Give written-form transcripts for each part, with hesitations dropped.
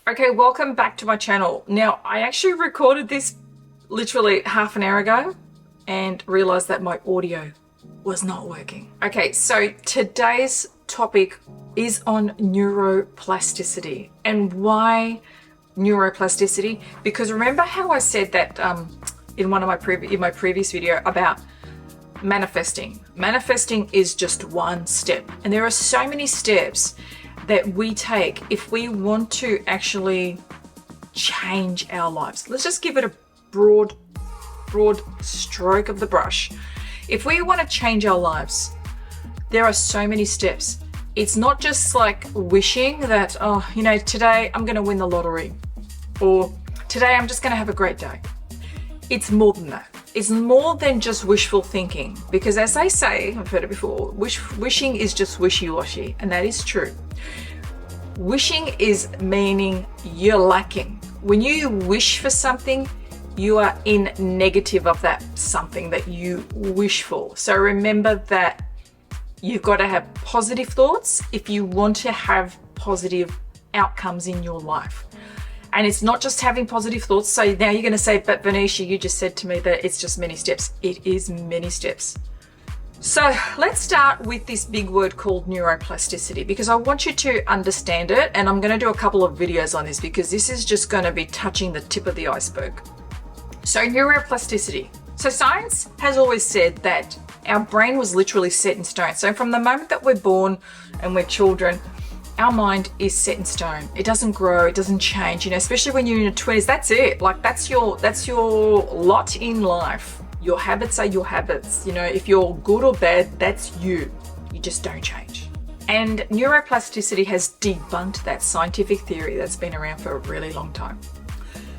Okay, welcome back to my channel. Now, I actually recorded this literally half an hour ago and realized that my audio was not working. Okay, so today's topic is on neuroplasticity. And why neuroplasticity? Because remember how I said that in one of my previous video about manifesting. Manifesting is just one step, and there are so many steps that we take if we want to actually change our lives. Let's just give it a broad stroke of the brush. If we want to change our lives, there are so many steps. It's not just like wishing that, oh, you know, today I'm going to win the lottery, or today I'm just going to have a great day. It's more than that. It's more than just wishful thinking, because as they say, I've heard it before, wishing is just wishy-washy, and that is true. Wishing is meaning you're lacking. When you wish for something, you are in negative of that something that you wish for. So remember that you've got to have positive thoughts if you want to have positive outcomes in your life. And it's not just having positive thoughts. So now you're going to say, but Venetia, you just said to me that it's just many steps. It is many steps. So let's start with this big word called neuroplasticity, because I want you to understand it. And I'm going to do a couple of videos on this because this is just going to be touching the tip of the iceberg. So neuroplasticity. So science has always said that our brain was literally set in stone. So from the moment that we're born and we're children, our mind is set in stone. It doesn't grow, it doesn't change, you know, especially when you're in your 20s, that's it. Like that's your lot in life. Your habits are your habits. You know, if you're good or bad, that's you. You just don't change. And neuroplasticity has debunked that scientific theory that's been around for a really long time.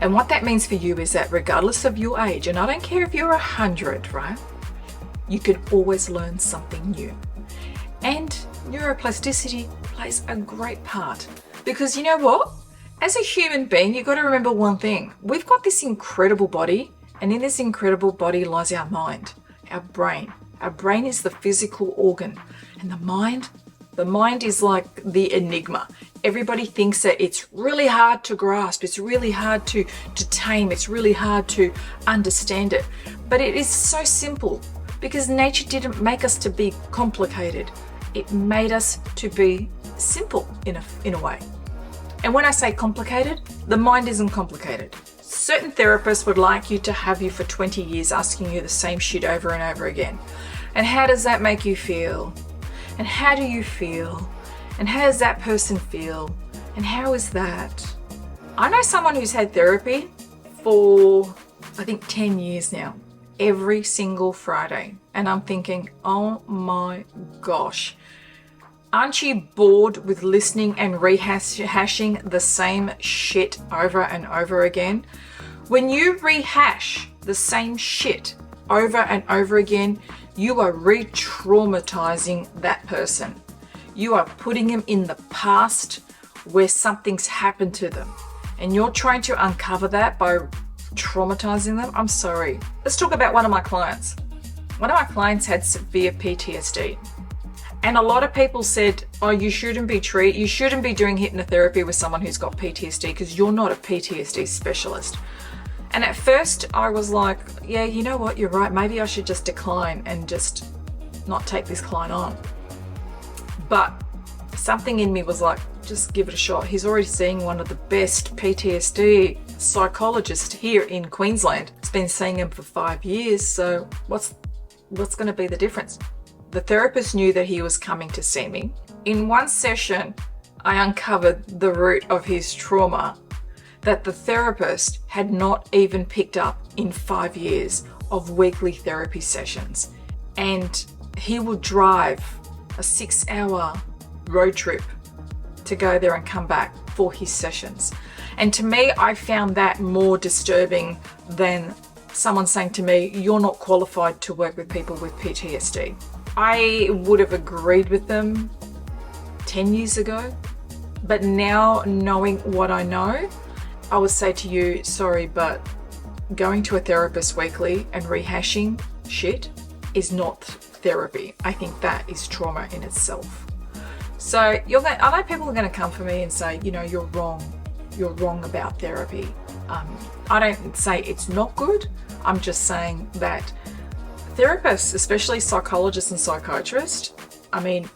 And what that means for you is that regardless of your age, and I don't care if you're 100, right? You can always learn something new. And neuroplasticity plays a great part, because you know what? As a human being, you've got to remember one thing. We've got this incredible body, and in this incredible body lies our mind, our brain. Our brain is the physical organ, and the mind is like the enigma. Everybody thinks that it's really hard to grasp, it's really hard to tame, it's really hard to understand it. But it is so simple, because nature didn't make us to be complicated. It made us to be simple in a way. And when I say complicated, the mind isn't complicated. Certain therapists would like you to have you for 20 years asking you the same shit over and over again. And how does that make you feel? And how do you feel? And how does that person feel? And how is that? I know someone who's had therapy for, I think, 10 years now, every single Friday. And I'm thinking, oh my gosh, aren't you bored with listening and rehashing the same shit over and over again? When you rehash the same shit over and over again, you are re-traumatizing that person. You are putting them in the past where something's happened to them. And you're trying to uncover that by traumatizing them. I'm sorry. Let's talk about one of my clients. One of my clients had severe PTSD. And a lot of people said, oh, you shouldn't be doing hypnotherapy with someone who's got PTSD because you're not a PTSD specialist. And at first I was like, yeah, you know what, you're right. Maybe I should just decline and just not take this client on. But something in me was like, just give it a shot. He's already seeing one of the best PTSD psychologists here in Queensland. He's been seeing him for 5 years. So what's going to be the difference? The therapist knew that he was coming to see me. In one session, I uncovered the root of his trauma that the therapist had not even picked up in 5 years of weekly therapy sessions. And he would drive a 6-hour road trip to go there and come back for his sessions. And to me, I found that more disturbing than someone saying to me, you're not qualified to work with people with PTSD. I would have agreed with them 10 years ago, but now knowing what I know, I would say to you, sorry, but going to a therapist weekly and rehashing shit is not therapy. I think that is trauma in itself. So I know people are going to come for me and say, you know, you're wrong. you're wrong about therapy. I don't say it's not good. I'm just saying that therapists, especially psychologists and psychiatrists, I mean,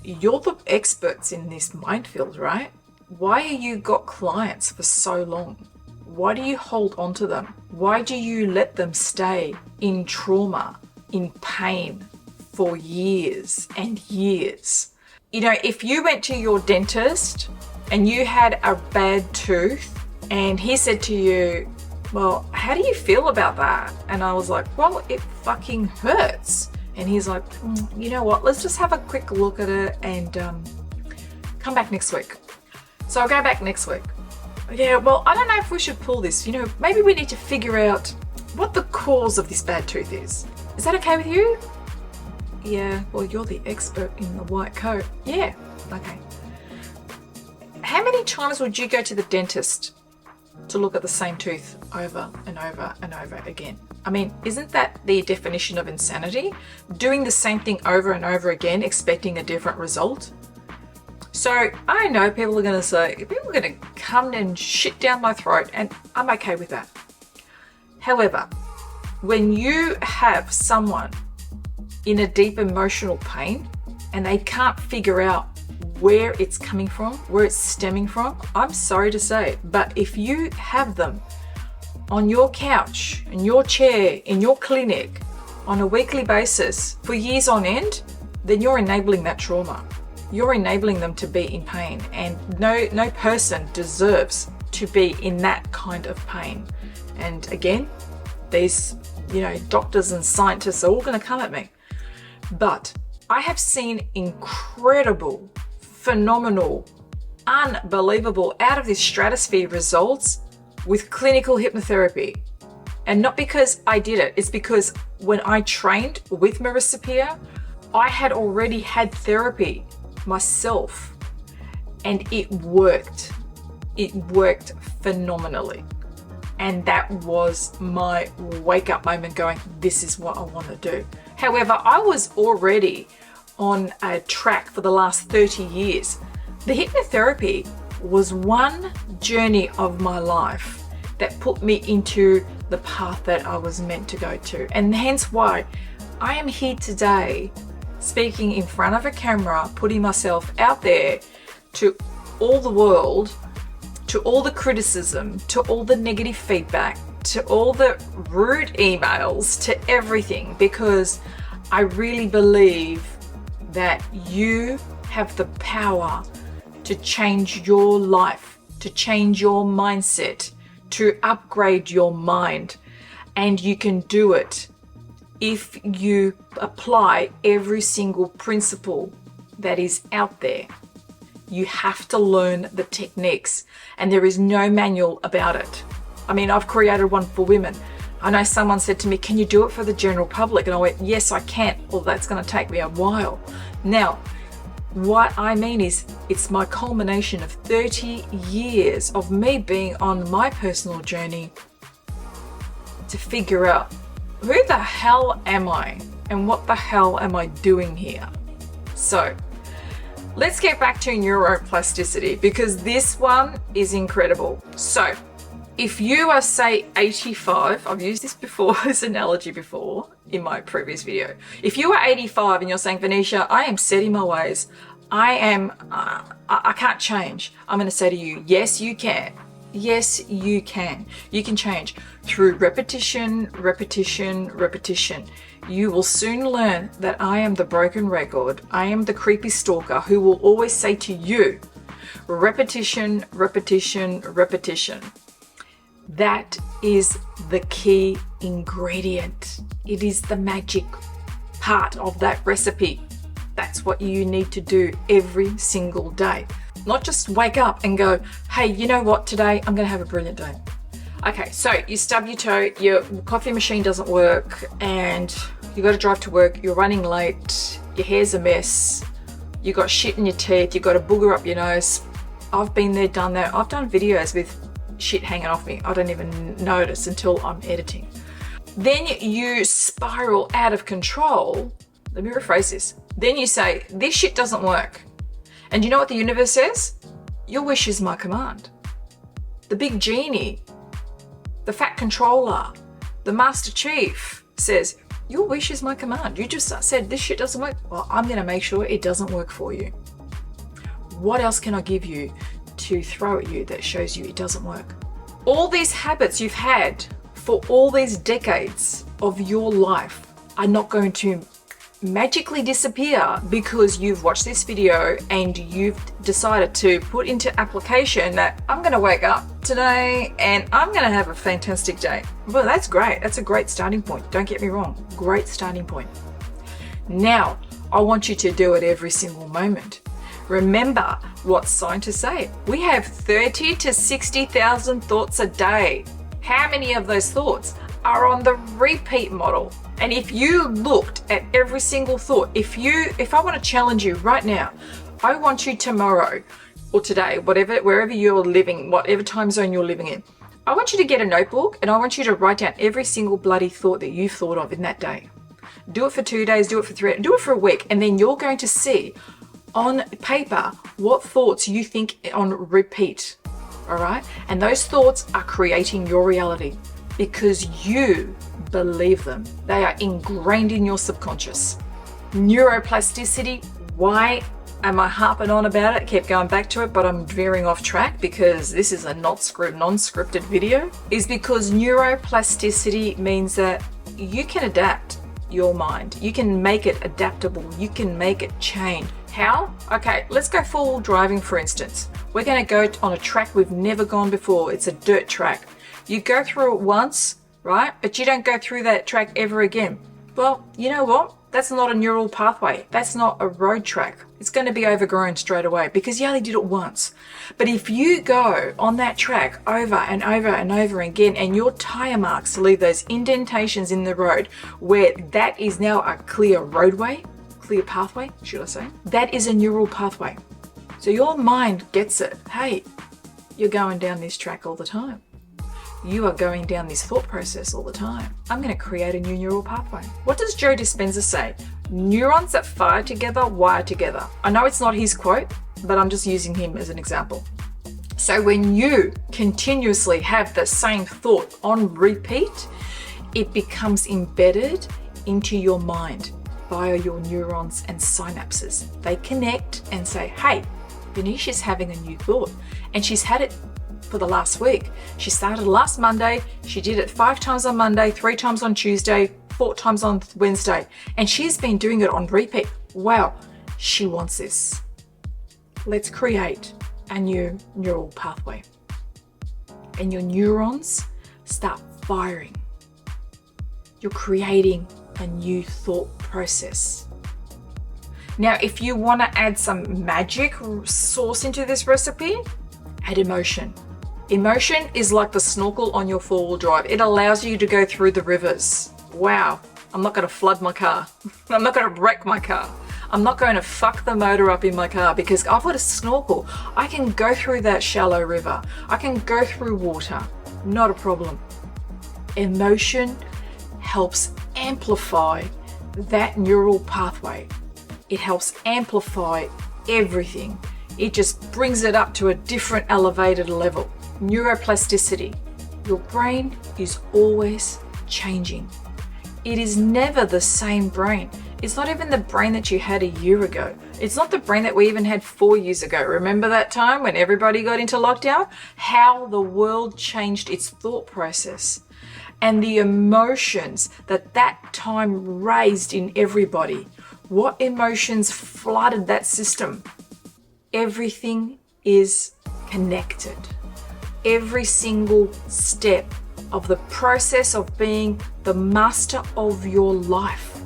you're the experts in this minefield, right? Why have you got clients for so long? Why do you hold on to them? Why do you let them stay in trauma, in pain for years and years? You know, if you went to your dentist and you had a bad tooth and he said to you, well, how do you feel about that? And I was like, well, it fucking hurts. And he's like, you know what, let's just have a quick look at it and come back next week. So I'll go back next week. Yeah, well, I don't know if we should pull this. You know, maybe we need to figure out what the cause of this bad tooth is. Is that okay with you? Yeah, well, you're the expert in the white coat. Yeah, okay. How many times would you go to the dentist to look at the same tooth over and over and over again? I mean, isn't that the definition of insanity? Doing the same thing over and over again, expecting a different result? So I know people are going to say, people are going to come and shit down my throat, and I'm okay with that. However, when you have someone in a deep emotional pain and they can't figure out where it's coming from, where it's stemming from, I'm sorry to say, but if you have them on your couch, in your chair, in your clinic, on a weekly basis for years on end, then you're enabling that trauma. You're enabling them to be in pain, and no person deserves to be in that kind of pain. And again, these, you know, doctors and scientists are all going to come at me. But I have seen incredible, phenomenal, unbelievable, out of this stratosphere results with clinical hypnotherapy. And not because I did it, it's because when I trained with Marissa Peer, I had already had therapy myself, and it worked. It worked phenomenally. And that was my wake up moment going, this is what I want to do. However, I was already on a track for the last 30 years. The hypnotherapy was one journey of my life that put me into the path that I was meant to go to. And hence why I am here today, speaking in front of a camera, putting myself out there to all the world, to all the criticism, to all the negative feedback, to all the rude emails, to everything, because I really believe that you have the power to change your life, to change your mindset, to upgrade your mind. And you can do it if you apply every single principle that is out there. You have to learn the techniques, and there is no manual about it. I mean, I've created one for women. I know someone said to me, can you do it for the general public? And I went, yes, I can. Well, that's going to take me a while. Now, what I mean is, it's my culmination of 30 years of me being on my personal journey to figure out, who the hell am I and what the hell am I doing here? So let's get back to neuroplasticity, because this one is incredible. So if you are, say, 85, I've used this before, this analogy before in my previous video. If you are 85 and you're saying, Venetia, I am set in my ways, I can't change. I'm going to say to you, yes, you can. Yes, you can. You can change through repetition, repetition, repetition. You will soon learn that I am the broken record. I am the creepy stalker who will always say to you, repetition, repetition, repetition. That is the key ingredient. It is the magic part of that recipe. That's what you need to do every single day. Not just wake up and go, hey, you know what, today I'm going to have a brilliant day. Okay, so you stub your toe, your coffee machine doesn't work, and you got to drive to work, you're running late, your hair's a mess, you got shit in your teeth, you got a booger up your nose. I've been there, done that. I've done videos with shit hanging off me. I don't even notice until I'm editing. Then you spiral out of control. Let me rephrase this. Then you say, this shit doesn't work. And you know what the universe says? Your wish is my command. the big genie, the fat controller, the master chief says, your wish is my command. You just said this shit doesn't work. Well, I'm going to make sure it doesn't work for you. What else can I give you to throw at you that shows you it doesn't work? All these habits you've had for all these decades of your life are not going to magically disappear because you've watched this video and you've decided to put into application that I'm going to wake up today and I'm going to have a fantastic day. Well, that's great. That's a great starting point. Don't get me wrong. Great starting point. Now, I want you to do it every single moment. Remember what scientists say. We have 30 to 60,000 thoughts a day. How many of those thoughts are on the repeat model? And if you looked at every single thought, if I want to challenge you right now, I want you tomorrow or today, wherever you're living, whatever time zone you're living in, I want you to get a notebook and I want you to write down every single bloody thought that you've thought of in that day. Do it for 2 days, do it for 3, do it for a week, and then you're going to see on paper what thoughts you think on repeat. All right? And those thoughts are creating your reality because you believe them. They are ingrained in your subconscious. Neuroplasticity, why am I harping on about it? Keep going back to it, but I'm veering off track because this is a non-scripted video, is because neuroplasticity means that you can adapt your mind. You can make it adaptable. You can make it change. How? Okay, let's go full driving, for instance. We're going to go on a track we've never gone before. It's a dirt track. You go through it once, right? But you don't go through that track ever again. Well, you know what? That's not a neural pathway. That's not a road track. It's going to be overgrown straight away because you only did it once. But if you go on that track over and over and over again and your tire marks leave those indentations in the road where that is now a clear roadway, clear pathway, should I say, that is a neural pathway. So your mind gets it. Hey, you're going down this track all the time. You are going down this thought process all the time. I'm going to create a new neural pathway. What does Joe Dispenza say? Neurons that fire together, wire together. I know it's not his quote, but I'm just using him as an example. So when you continuously have the same thought on repeat, it becomes embedded into your mind via your neurons and synapses. They connect and say, hey, Venetia having a new thought. And she's had it for the last week. She started last Monday. She did it 5 times on Monday, 3 times on Tuesday, 4 times on Wednesday. And she's been doing it on repeat. Wow, she wants this. Let's create a new neural pathway. And your neurons start firing. You're creating a new thought process. Now, if you want to add some magic sauce into this recipe, add emotion. Emotion is like the snorkel on your 4-wheel drive. It allows you to go through the rivers. Wow, I'm not going to flood my car. I'm not going to wreck my car. I'm not going to fuck the motor up in my car because I've got a snorkel. I can go through that shallow river. I can go through water. Not a problem. Emotion helps amplify that neural pathway. It helps amplify everything. It just brings it up to a different elevated level. Neuroplasticity. Your brain is always changing. It is never the same brain. It's not even the brain that you had a year ago. It's not the brain that we even had 4 years ago. Remember that time when everybody got into lockdown? How the world changed its thought process and the emotions that time raised in everybody. What emotions flooded that system? Everything is connected. Every single step of the process of being the master of your life,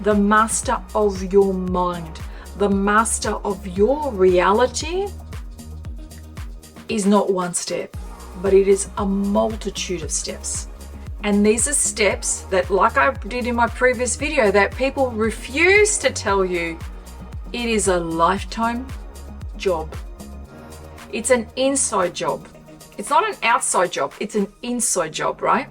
the master of your mind, the master of your reality is not one step, but it is a multitude of steps. And these are steps that, like I did in my previous video, that people refuse to tell you. It is a lifetime job. It's an inside job. It's not an outside job, it's an inside job, right?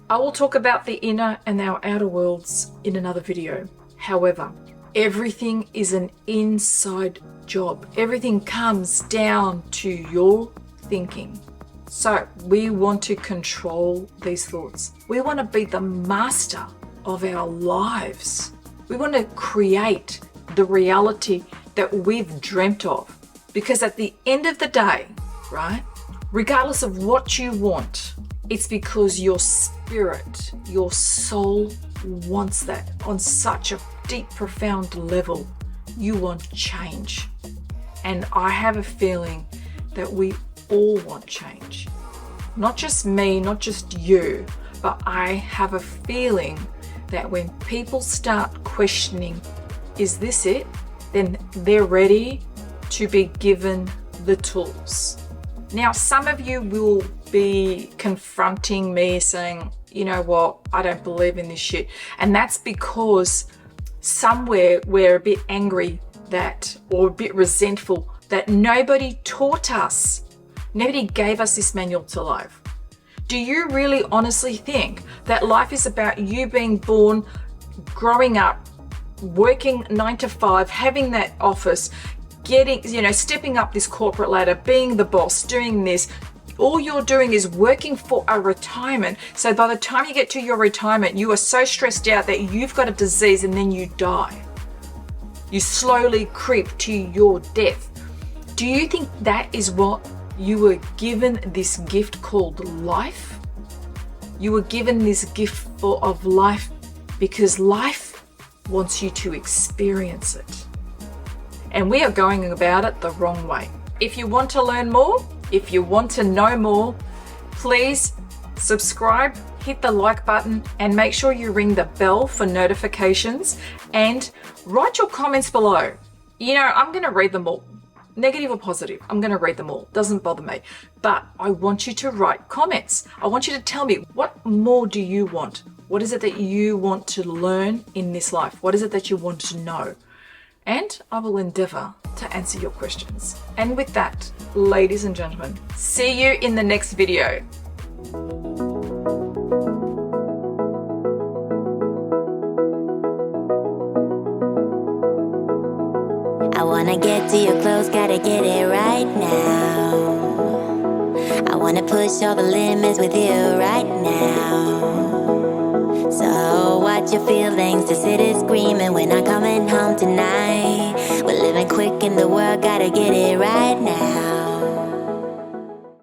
I will talk about the inner and our outer worlds in another video. However, everything is an inside job. Everything comes down to your thinking. So we want to control these thoughts. We want to be the master of our lives. We want to create the reality that we've dreamt of. Because at the end of the day, right, regardless of what you want, it's because your spirit, your soul wants that on such a deep, profound level. You want change. And I have a feeling that we all want change. Not just me, not just you, but I have a feeling that when people start questioning, is this it? Then they're ready to be given the tools. Now, some of you will be confronting me saying, you know what, I don't believe in this shit. And that's because somewhere we're a bit angry that, or a bit resentful that nobody taught us. Nobody gave us this manual to life. Do you really honestly think that life is about you being born, growing up, working 9 to 5, having that office, getting, stepping up this corporate ladder, being the boss, doing this? All you're doing is working for a retirement. So by the time you get to your retirement, you are so stressed out that you've got a disease and then you die. You slowly creep to your death. Do you think that is what you were given, this gift called life? You were given this gift of life because life wants you to experience it. And we are going about it the wrong way. If you want to learn more, if you want to know more, please subscribe, hit the like button, and make sure you ring the bell for notifications, and write your comments below. I'm going to read them all. Negative or positive, I'm going to read them all. Doesn't bother me. But I want you to write comments. I want you to tell me, what more do you want? What is it that you want to learn in this life? What is it that you want to know? And I will endeavor to answer your questions. And with that, ladies and gentlemen, see you in the next video. I wanna get to your clothes, gotta get it right now. I wanna push all the limits with you right now. So watch your feelings, the city's screaming, we're not coming home tonight. We're living quick in the world, gotta get it right now.